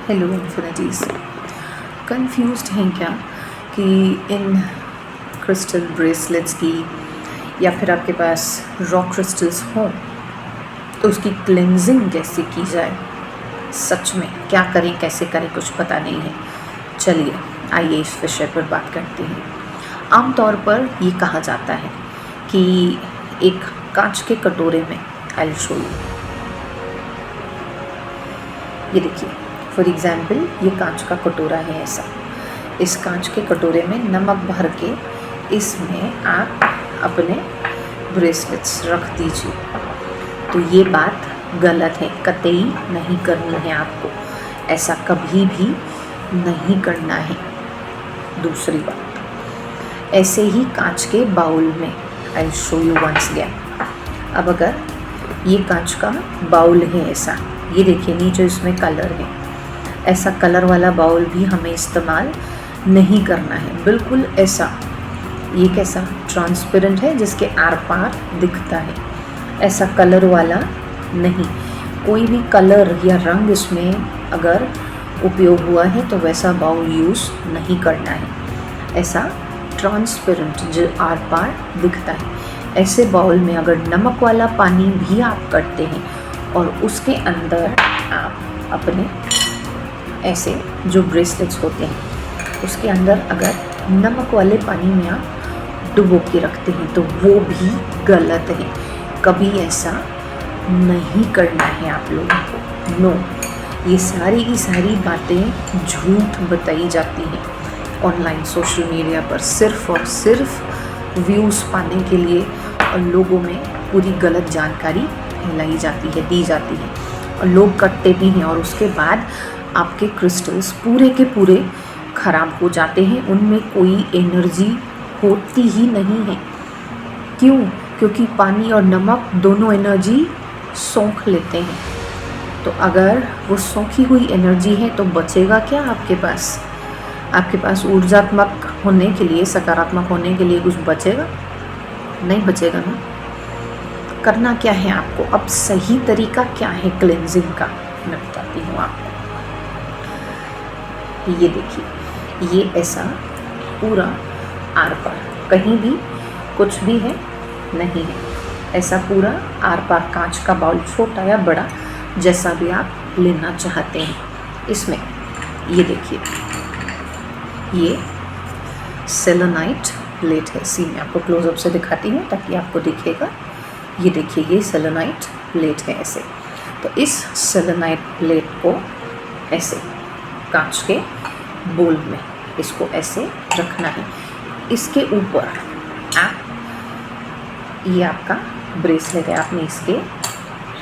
Hello infinities, confused हैं क्या कि इन क्रिस्टल ब्रेसलेट्स की या फिर आपके पास रॉक क्रिस्टल्स हों तो उसकी क्लेंजिंग कैसे की जाए। सच में क्या करें कैसे करें कुछ पता नहीं है। चलिए आइए इस विषय पर बात करते हैं। आमतौर पर ये कहा जाता है कि एक कांच के कटोरे में, आई विल शो यू, ये देखिए फॉर एग्ज़ाम्पल ये कांच का कटोरा है ऐसा। इस कांच के कटोरे में नमक भर के इसमें आप अपने ब्रेसलेट्स रख दीजिए। तो ये बात गलत है, कतई नहीं करनी है आपको, ऐसा कभी भी नहीं करना है। दूसरी बात, ऐसे ही कांच के बाउल में, I will show you once again. अब अगर ये कांच का बाउल है ऐसा, ये देखिए नीचे इसमें कलर है, ऐसा कलर वाला बाउल भी हमें इस्तेमाल नहीं करना है। बिल्कुल ऐसा, ये कैसा ट्रांसपेरेंट है जिसके आर पार दिखता है, ऐसा कलर वाला नहीं। कोई भी कलर या रंग इसमें अगर उपयोग हुआ है तो वैसा बाउल यूज़ नहीं करना है। ऐसा ट्रांसपेरेंट जो आर पार दिखता है, ऐसे बाउल में अगर नमक वाला पानी भी आप करते हैं और उसके अंदर आप अपने ऐसे जो ब्रेसलेट्स होते हैं उसके अंदर अगर नमक वाले पानी में आप डुबो के रखते हैं तो वो भी गलत है। कभी ऐसा नहीं करना है आप लोगों को। नो, ये सारी की सारी बातें झूठ बताई जाती हैं ऑनलाइन सोशल मीडिया पर, सिर्फ़ और सिर्फ व्यूज़ पाने के लिए, और लोगों में पूरी गलत जानकारी फैलाई जाती है, दी जाती है, और लोग करते भी हैं और उसके बाद आपके क्रिस्टल्स पूरे के पूरे ख़राब हो जाते हैं। उनमें कोई एनर्जी होती ही नहीं है। क्यों? क्योंकि पानी और नमक दोनों एनर्जी सोख लेते हैं। तो अगर वो सोखी हुई एनर्जी है तो बचेगा क्या आपके पास? आपके पास ऊर्जात्मक होने के लिए, सकारात्मक होने के लिए कुछ बचेगा? नहीं बचेगा ना। करना क्या है आपको? अब सही तरीका क्या है क्लेंजिंग का, मैं बताती हूँ आपको। ये देखिए, ये ऐसा पूरा आर पार, कहीं भी कुछ भी है नहीं है, ऐसा पूरा आर पार कांच का बाउल, छोटा या बड़ा जैसा भी आप लेना चाहते हैं। इसमें ये देखिए, ये सेलेनाइट प्लेट है। सी मैं आपको क्लोजअप से दिखाती हूँ ताकि आपको दिखेगा। ये देखिए, ये सेलेनाइट प्लेट है ऐसे। तो इस सेलेनाइट प्लेट को ऐसे कांच के बोल में इसको ऐसे रखना है। इसके ऊपर आप, ये आपका ब्रेसलेट है, आपने इसके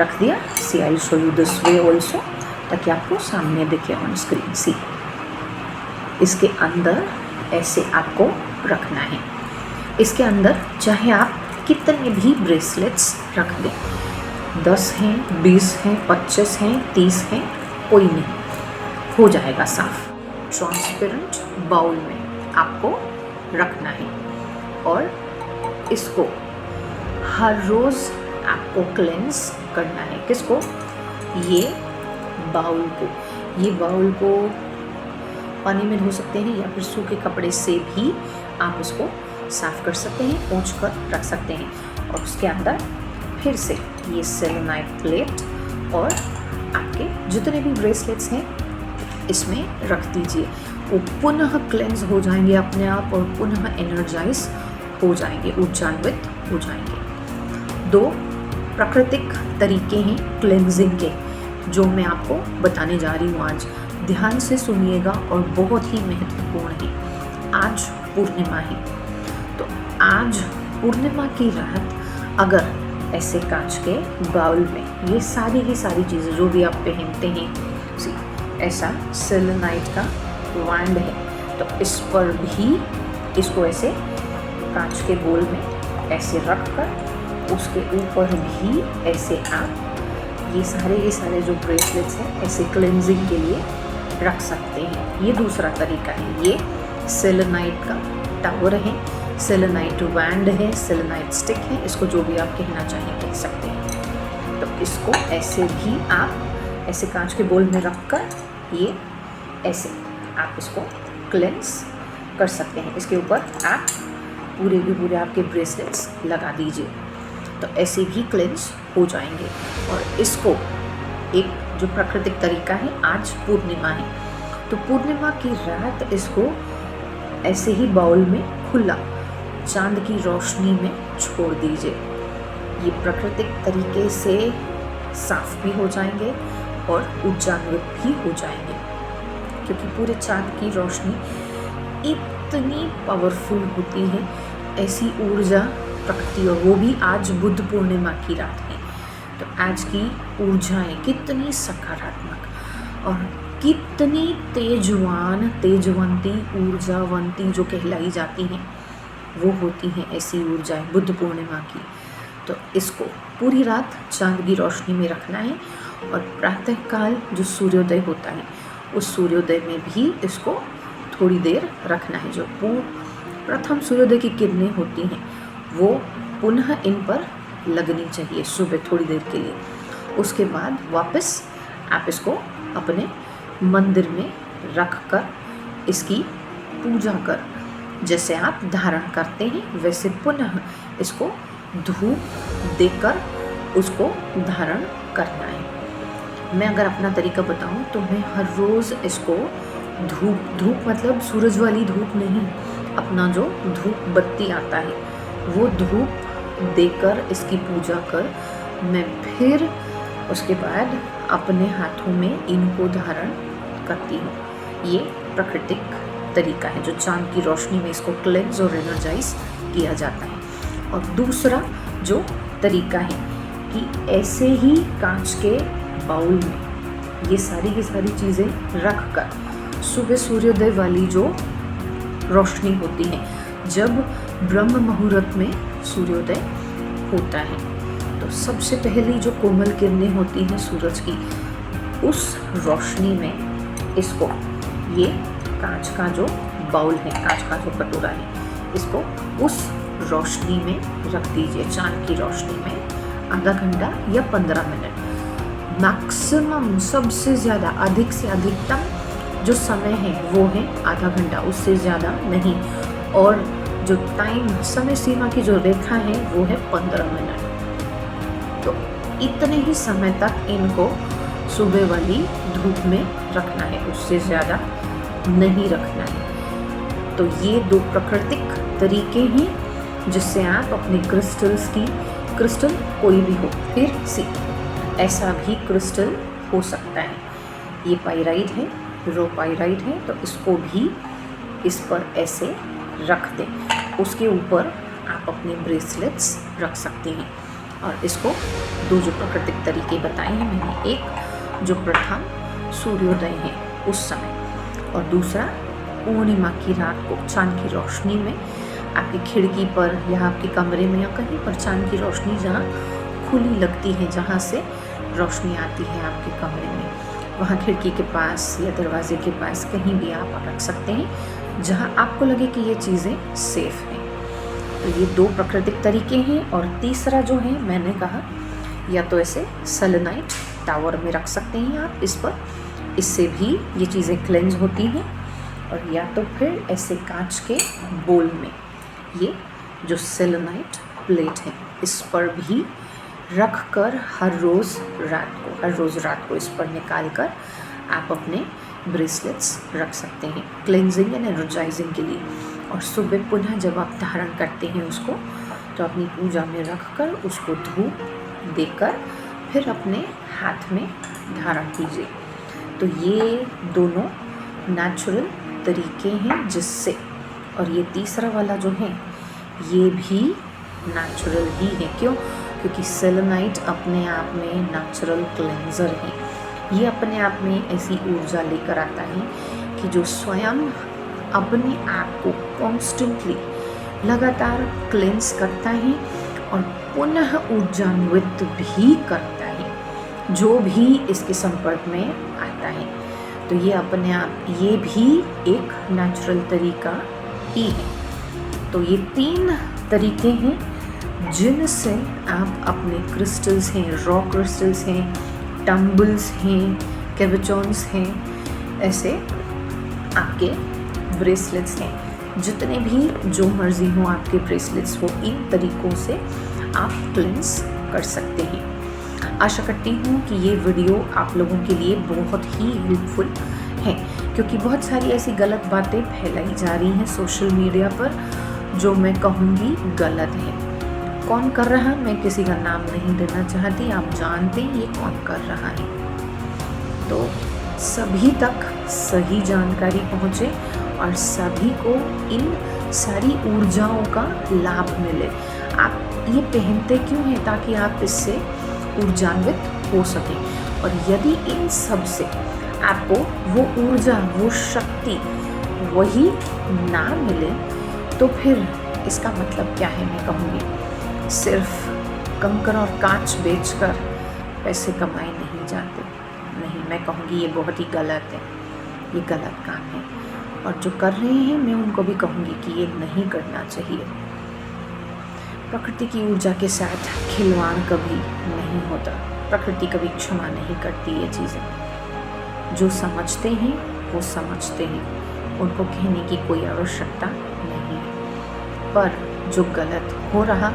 रख दिया। See I show you this way also ताकि आपको सामने दिखे ऑन स्क्रीन। सी, इसके अंदर ऐसे आपको रखना है। इसके अंदर चाहे आप कितने भी ब्रेसलेट्स रख दें, 10 हैं, 20 हैं, 25 हैं, 30 हैं, कोई नहीं, हो जाएगा साफ। ट्रांसपेरेंट बाउल में आपको रखना है और इसको हर रोज़ आपको क्लेंस करना है। किसको? ये बाउल को। ये बाउल को पानी में धो सकते हैं या फिर सूखे कपड़े से भी आप इसको साफ़ कर सकते हैं, पोंछ कर रख सकते हैं। और उसके अंदर फिर से ये सेलेनाइट प्लेट और आपके जितने भी ब्रेसलेट्स हैं इसमें रख दीजिए। वो पुनः क्लेंस हो जाएंगे अपने आप और पुनः एनर्जाइज हो जाएंगे, ऊर्जान्वित हो जाएंगे। 2 प्राकृतिक तरीके हैं क्लेंजिंग के जो मैं आपको बताने जा रही हूँ आज। ध्यान से सुनिएगा और बहुत ही महत्वपूर्ण है। आज पूर्णिमा है, तो आज पूर्णिमा की रात अगर ऐसे कांच के बाउल में ये सारी की सारी चीज़ें जो भी आप पहनते हैं, ऐसा सेलेनाइट का बैंड है, तो इस पर भी इसको ऐसे कांच के बोल में ऐसे रख कर उसके ऊपर भी ऐसे आप ये सारे जो ब्रेसलेट्स हैं ऐसे क्लेंजिंग के लिए रख सकते हैं। ये दूसरा तरीका है। ये सेलेनाइट का टावर है, सेलेनाइट बैंड है, सेलेनाइट स्टिक है, इसको जो भी आप कहना चाहें कह सकते हैं। तो इसको ऐसे भी आप ऐसे कांच के बोल में रख कर ये ऐसे आप इसको क्लेंस कर सकते हैं। इसके ऊपर आप पूरे के पूरे आपके ब्रेसलेट्स लगा दीजिए, तो ऐसे भी क्लेंस हो जाएंगे। और इसको एक जो प्राकृतिक तरीका है, आज पूर्णिमा है तो पूर्णिमा की रात इसको ऐसे ही बाउल में खुला चांद की रोशनी में छोड़ दीजिए। ये प्राकृतिक तरीके से साफ भी हो जाएंगे और ऊर्जान्वित भी हो जाएंगे, क्योंकि पूरे चांद की रोशनी इतनी पावरफुल होती है, ऐसी ऊर्जा प्रकृति, और वो भी आज बुद्ध पूर्णिमा की रात है। तो आज की ऊर्जाएं कितनी सकारात्मक और कितनी तेजवंती ऊर्जावंती जो कहलाई जाती हैं, वो होती हैं ऐसी ऊर्जाएं बुद्ध पूर्णिमा की। तो इसको पूरी रात चांद की रोशनी में रखना है, और प्रातःकाल जो सूर्योदय होता है उस सूर्योदय में भी इसको थोड़ी देर रखना है। जो प्रथम सूर्योदय की किरणें होती हैं वो पुनः इन पर लगनी चाहिए सुबह थोड़ी देर के लिए। उसके बाद वापस आप इसको अपने मंदिर में रख कर इसकी पूजा कर, जैसे आप धारण करते हैं वैसे पुनः इसको धूप देकर उसको धारण करना है। मैं अगर अपना तरीका बताऊं तो मैं हर रोज़ इसको धूप मतलब सूरज वाली धूप नहीं, अपना जो धूप बत्ती आता है वो धूप देकर इसकी पूजा कर मैं फिर उसके बाद अपने हाथों में इनको धारण करती हूँ। ये प्राकृतिक तरीका है जो चांद की रोशनी में इसको क्लेंज और एनर्जाइज किया जाता है। और दूसरा जो तरीका है कि ऐसे ही कांच के बाउल में ये सारी की सारी चीज़ें रख कर सुबह सूर्योदय वाली जो रोशनी होती है, जब ब्रह्म मुहूर्त में सूर्योदय होता है तो सबसे पहली जो कोमल किरणें होती हैं सूरज की, उस रोशनी में इसको ये कांच का जो बाउल है, कांच का जो कटोरा है, इसको उस रोशनी में रख दीजिए, चांद की रोशनी में आधा घंटा या 15 मिनट मैक्सिमम। सबसे ज़्यादा अधिक से अधिकतम जो समय है वो है आधा घंटा, उससे ज़्यादा नहीं। और जो टाइम समय सीमा की जो रेखा है वो है 15 मिनट। तो इतने ही समय तक इनको सुबह वाली धूप में रखना है, उससे ज़्यादा नहीं रखना है। तो ये दो प्राकृतिक तरीके हैं जिससे आप अपने क्रिस्टल कोई भी हो, फिर से ऐसा भी क्रिस्टल हो सकता है। ये पाइराइट है, रो पाइराइट है, तो इसको भी इस पर ऐसे रख दें। उसके ऊपर आप अपने ब्रेसलेट्स रख सकते हैं। और इसको दो जो प्राकृतिक तरीके बताए हैं मैंने, एक जो प्रथम सूर्योदय है उस समय, और दूसरा पूर्णिमा की रात को चांद की रोशनी में आपकी खिड़की पर या आपके कमरे में या कहीं पर चांद की रोशनी जहाँ खुली लगती है, जहाँ से रोशनी आती है आपके कमरे में, वहाँ खिड़की के पास या दरवाजे के पास कहीं भी आप रख सकते हैं जहाँ आपको लगे कि ये चीज़ें सेफ हैं। तो ये दो प्राकृतिक तरीके हैं। और तीसरा जो है मैंने कहा, या तो ऐसे सेलेनाइट टावर में रख सकते हैं आप इस पर, इससे भी ये चीज़ें क्लेंज होती हैं। और या तो फिर ऐसे कांच के बोल में ये जो सेलेनाइट प्लेट है इस पर भी रख कर हर रोज़ रात को इस पर निकाल कर आप अपने ब्रेसलेट्स रख सकते हैं क्लेंजिंग एंड एनर्जाइजिंग के लिए। और सुबह पुनः जब आप धारण करते हैं उसको, तो अपनी पूजा में रख कर उसको धूप देकर फिर अपने हाथ में धारण कीजिए। तो ये दोनों नेचुरल तरीके हैं जिससे, और ये तीसरा वाला जो है ये भी नेचुरल ही है। क्यों? क्योंकि सेलेनाइट अपने आप में नेचुरल क्लेंजर है। ये अपने आप में ऐसी ऊर्जा लेकर आता है कि जो स्वयं अपने आप को कॉन्स्टेंटली लगातार क्लेंस करता है और पुनः ऊर्जान्वित भी करता है जो भी इसके संपर्क में आता है। तो ये अपने आप ये भी एक नेचुरल तरीका ही है। तो ये 3 तरीके हैं जिनसे आप अपने क्रिस्टल्स हैं, रॉ क्रिस्टल्स हैं, टम्बल्स हैं, कैविचॉन्स हैं, ऐसे आपके ब्रेसलेट्स हैं, जितने भी जो मर्जी हो आपके ब्रेसलेट्स हो, इन तरीक़ों से आप क्लेंस कर सकते हैं। आशा करती हूँ कि ये वीडियो आप लोगों के लिए बहुत ही हेल्पफुल है, क्योंकि बहुत सारी ऐसी गलत बातें फैलाई जा रही हैं सोशल मीडिया पर जो मैं कहूँगी गलत है। कौन कर रहा, मैं किसी का नाम नहीं देना चाहती, आप जानते हैं ये कौन कर रहा है। तो सभी तक सही जानकारी पहुँचे और सभी को इन सारी ऊर्जाओं का लाभ मिले। आप ये पहनते क्यों हैं? ताकि आप इससे ऊर्जान्वित हो सकें, और यदि इन सब से आपको वो ऊर्जा, वो शक्ति वही ना मिले तो फिर इसका मतलब क्या है? मैं कहूँगी सिर्फ कंकड़ और कांच बेचकर पैसे कमाए नहीं जाते। नहीं, मैं कहूँगी ये बहुत ही गलत है, ये गलत काम है, और जो कर रहे हैं मैं उनको भी कहूँगी कि ये नहीं करना चाहिए। प्रकृति की ऊर्जा के साथ खिलवाड़ कभी नहीं होता, प्रकृति कभी क्षमा नहीं करती ये चीज़ें। जो समझते हैं वो समझते हैं, उनको कहने की कोई आवश्यकता नहीं है। पर जो गलत हो रहा,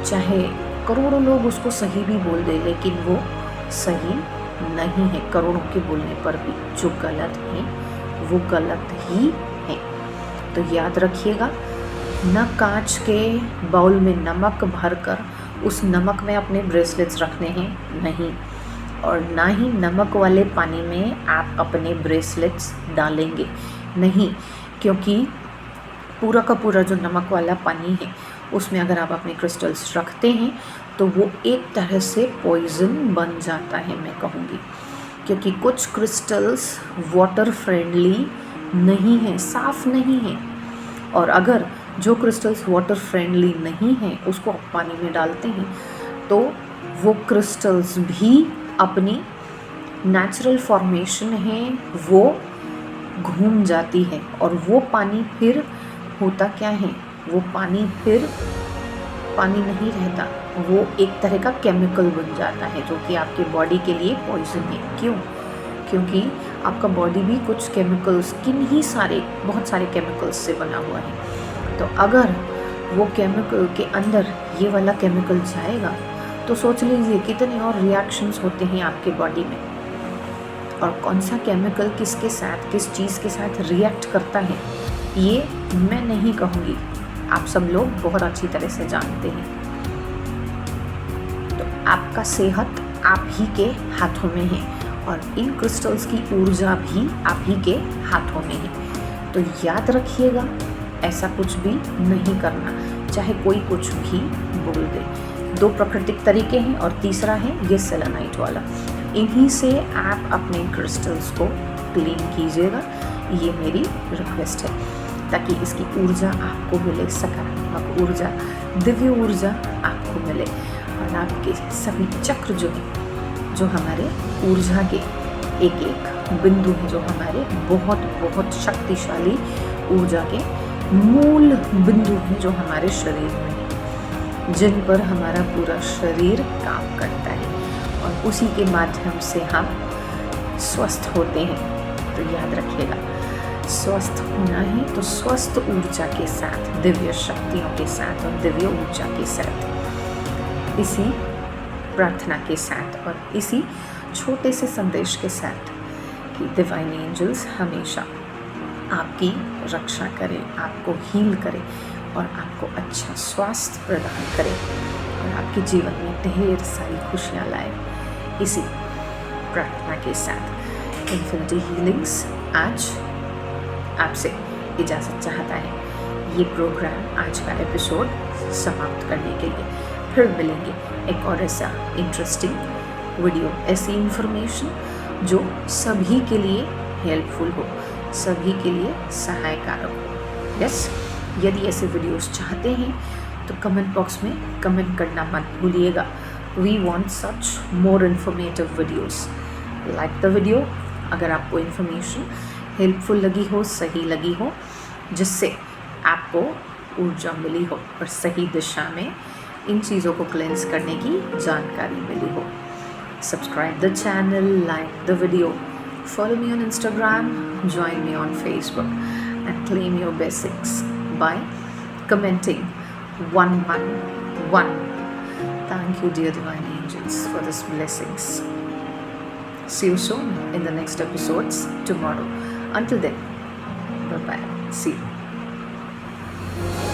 चाहे करोड़ों लोग उसको सही भी बोल दे, लेकिन वो सही नहीं है। करोड़ों के बोलने पर भी जो गलत है वो गलत ही है। तो याद रखिएगा, न कांच के बाउल में नमक भरकर उस नमक में अपने ब्रेसलेट्स रखने हैं, नहीं, और ना ही नमक वाले पानी में आप अपने ब्रेसलेट्स डालेंगे, नहीं, क्योंकि पूरा का पूरा जो नमक वाला पानी है उसमें अगर आप अपने क्रिस्टल्स रखते हैं तो वो एक तरह से पॉइजन बन जाता है, मैं कहूँगी, क्योंकि कुछ क्रिस्टल्स वाटर फ्रेंडली नहीं है, साफ़ नहीं है। और अगर जो क्रिस्टल्स वाटर फ्रेंडली नहीं हैं उसको आप पानी में डालते हैं तो वो क्रिस्टल्स भी अपनी नेचुरल फॉर्मेशन है वो घूम जाती है, और वो पानी फिर होता क्या है, वो पानी फिर पानी नहीं रहता, वो एक तरह का केमिकल बन जाता है जो कि आपके बॉडी के लिए पॉइजन है। क्यों? क्योंकि आपका बॉडी भी कुछ केमिकल्स, बहुत सारे केमिकल्स से बना हुआ है। तो अगर वो केमिकल के अंदर ये वाला केमिकल जाएगा तो सोच लीजिए कितने और रिएक्शंस होते हैं आपके बॉडी में, और कौन सा केमिकल किसके साथ, किस चीज़ के साथ रिएक्ट करता है ये मैं नहीं कहूँगी, आप सब लोग बहुत अच्छी तरह से जानते हैं। तो आपका सेहत आप ही के हाथों में है, और इन क्रिस्टल्स की ऊर्जा भी आप ही के हाथों में है। तो याद रखिएगा, ऐसा कुछ भी नहीं करना, चाहे कोई कुछ भी बोल दे। 2 प्राकृतिक तरीके हैं, और तीसरा है ये सेलेनाइट वाला। इन्हीं से आप अपने क्रिस्टल्स को क्लीन कीजिएगा, ये मेरी रिक्वेस्ट है, ताकि इसकी ऊर्जा आपको मिले, सकारात्मक ऊर्जा, दिव्य ऊर्जा आपको मिले, और आपके सभी चक्र जो हैं, जो हमारे ऊर्जा के एक एक बिंदु हैं, जो हमारे बहुत बहुत शक्तिशाली ऊर्जा के मूल बिंदु हैं, जो हमारे शरीर में हैं, जिन पर हमारा पूरा शरीर काम करता है, और उसी के माध्यम से हम स्वस्थ होते हैं। तो याद रखिएगा, स्वस्थ होना है तो स्वस्थ ऊर्जा के साथ, दिव्य शक्तियों के साथ और दिव्य ऊर्जा के साथ, इसी प्रार्थना के साथ और इसी छोटे से संदेश के साथ कि डिवाइन एंजल्स हमेशा आपकी रक्षा करें, आपको हील करें और आपको अच्छा स्वास्थ्य प्रदान करें, और आपके जीवन में ढेर सारी खुशियाँ लाए। इसी प्रार्थना के साथ इन्फिनिटी हीलिंग्स आज आपसे इजाज़त चाहता है। ये प्रोग्राम, आज का एपिसोड समाप्त करने के लिए फिर मिलेंगे एक और ऐसा इंटरेस्टिंग वीडियो, ऐसी इन्फॉर्मेशन जो सभी के लिए हेल्पफुल हो, सभी के लिए सहायकारक हो। यस, यदि ऐसे वीडियोस चाहते हैं तो कमेंट बॉक्स में कमेंट करना मत भूलिएगा। We want such more informative videos. Like the video अगर आपको इन्फॉर्मेशन हेल्पफुल लगी हो, सही लगी हो, जिससे आपको ऊर्जा मिली हो और सही दिशा में इन चीज़ों को क्लेंस करने की जानकारी मिली हो। Subscribe the channel, like the video Follow me on Instagram, join me on Facebook, and claim your blessings by commenting 111. Thank you, dear divine angels, for these blessings. See you soon in the next episodes tomorrow. Until then, bye bye. See you.